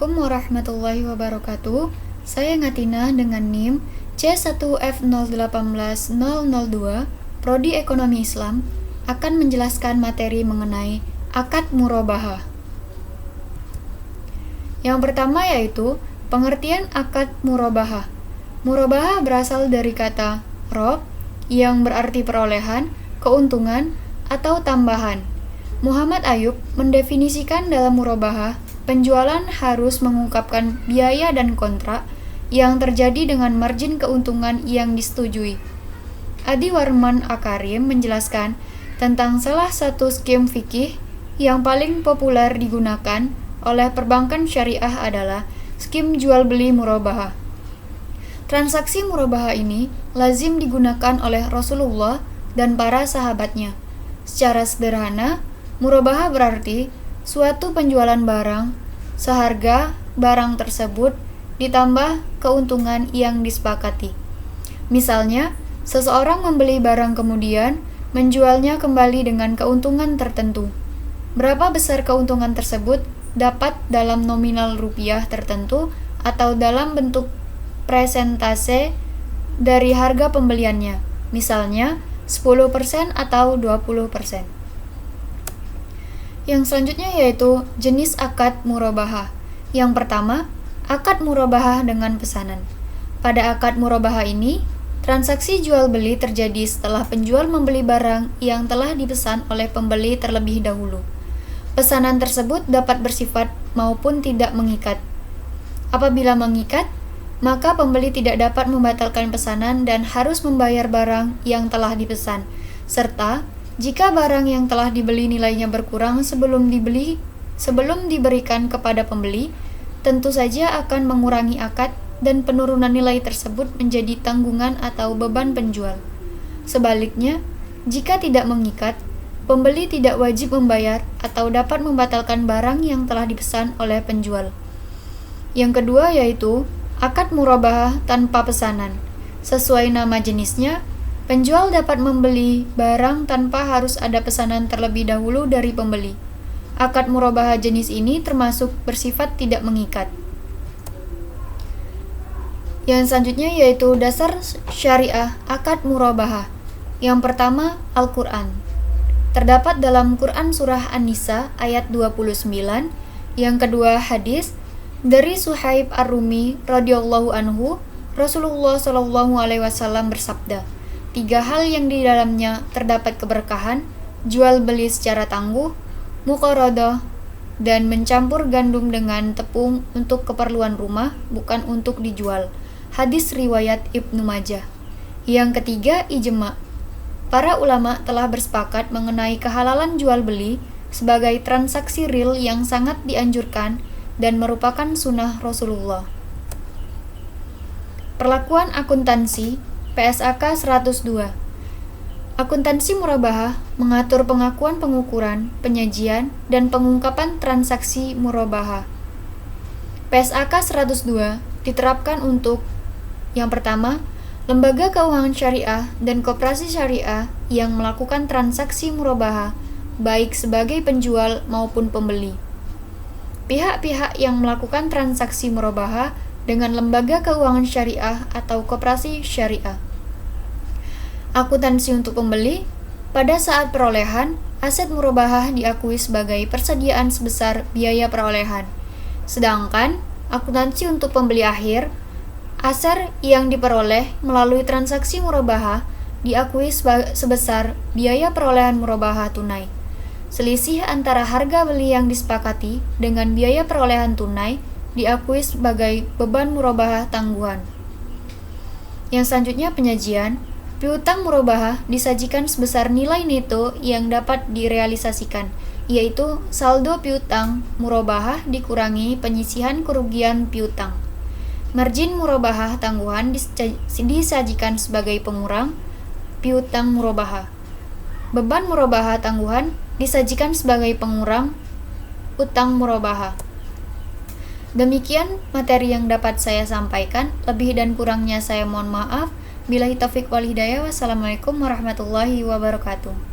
Assalamualaikum warahmatullahi wabarakatuh. Saya Ngatina dengan NIM C1F0180002 Prodi Ekonomi Islam akan menjelaskan materi mengenai akad murabahah. Yang pertama yaitu pengertian akad murabahah. Murabahah berasal dari kata rob yang berarti perolehan, keuntungan, atau tambahan. Muhammad Ayub mendefinisikan dalam murabahah penjualan harus mengungkapkan biaya dan kontrak yang terjadi dengan margin keuntungan yang disetujui. Adi Warman Akarim menjelaskan tentang salah satu skim fikih yang paling populer digunakan oleh perbankan syariah adalah skim jual beli murabahah. Transaksi murabahah ini lazim digunakan oleh Rasulullah dan para sahabatnya. Secara sederhana, murabahah berarti suatu penjualan barang seharga barang tersebut ditambah keuntungan yang disepakati. Misalnya, seseorang membeli barang kemudian menjualnya kembali dengan keuntungan tertentu. Berapa besar keuntungan tersebut dapat dalam nominal rupiah tertentu atau dalam bentuk persentase dari harga pembeliannya, misalnya 10% atau 20%. Yang selanjutnya yaitu jenis akad murabahah. Yang pertama, akad murabahah dengan pesanan. Pada akad murabahah ini, transaksi jual beli terjadi setelah penjual membeli barang yang telah dipesan oleh pembeli terlebih dahulu. Pesanan tersebut dapat bersifat maupun tidak mengikat. Apabila mengikat, maka pembeli tidak dapat membatalkan pesanan dan harus membayar barang yang telah dipesan, serta jika barang yang telah dibeli nilainya berkurang sebelum diberikan kepada pembeli, tentu saja akan mengurangi akad dan penurunan nilai tersebut menjadi tanggungan atau beban penjual. Sebaliknya, jika tidak mengikat, pembeli tidak wajib membayar atau dapat membatalkan barang yang telah dipesan oleh penjual. Yang kedua yaitu akad murabahah tanpa pesanan. Sesuai nama jenisnya, penjual dapat membeli barang tanpa harus ada pesanan terlebih dahulu dari pembeli. Akad murabahah jenis ini termasuk bersifat tidak mengikat. Yang selanjutnya yaitu dasar syariah akad murabahah. Yang pertama, Al-Quran. Terdapat dalam Quran Surah An-Nisa ayat 29. Yang kedua, hadis dari Suhaib Ar-Rumi radhiyallahu anhu, Rasulullah shallallahu alaihi wasallam bersabda, 3 hal yang di dalamnya terdapat keberkahan, jual beli secara tangguh, muqaradah, dan mencampur gandum dengan tepung untuk keperluan rumah, bukan untuk dijual. Hadis riwayat Ibnu Majah. Yang ketiga, ijma. Para ulama telah bersepakat mengenai kehalalan jual beli sebagai transaksi real yang sangat dianjurkan dan merupakan sunnah Rasulullah. Perlakuan akuntansi PSAK 102. Akuntansi murabahah mengatur pengakuan pengukuran, penyajian, dan pengungkapan transaksi murabahah. PSAK 102 diterapkan untuk yang pertama, lembaga keuangan syariah dan koperasi syariah yang melakukan transaksi murabahah, baik sebagai penjual maupun pembeli. Pihak-pihak yang melakukan transaksi murabahah dengan lembaga keuangan syariah atau koperasi syariah. Akuntansi untuk pembeli, pada saat perolehan, aset murabahah diakui sebagai persediaan sebesar biaya perolehan. Sedangkan, akuntansi untuk pembeli akhir, aset yang diperoleh melalui transaksi murabahah diakui sebesar biaya perolehan murabahah tunai. Selisih antara harga beli yang disepakati dengan biaya perolehan tunai diakui sebagai beban murabahah tangguhan. Yang selanjutnya penyajian. Piutang murabahah disajikan sebesar nilai neto yang dapat direalisasikan, yaitu saldo piutang murabahah dikurangi penyisihan kerugian piutang. Margin murabahah tangguhan disajikan sebagai pengurang piutang murabahah. Beban murabahah tangguhan disajikan sebagai pengurang utang murabahah. Demikian materi yang dapat saya sampaikan. Lebih dan kurangnya saya mohon maaf. Billahi taufiq wal hidayah. Wassalamualaikum warahmatullahi wabarakatuh.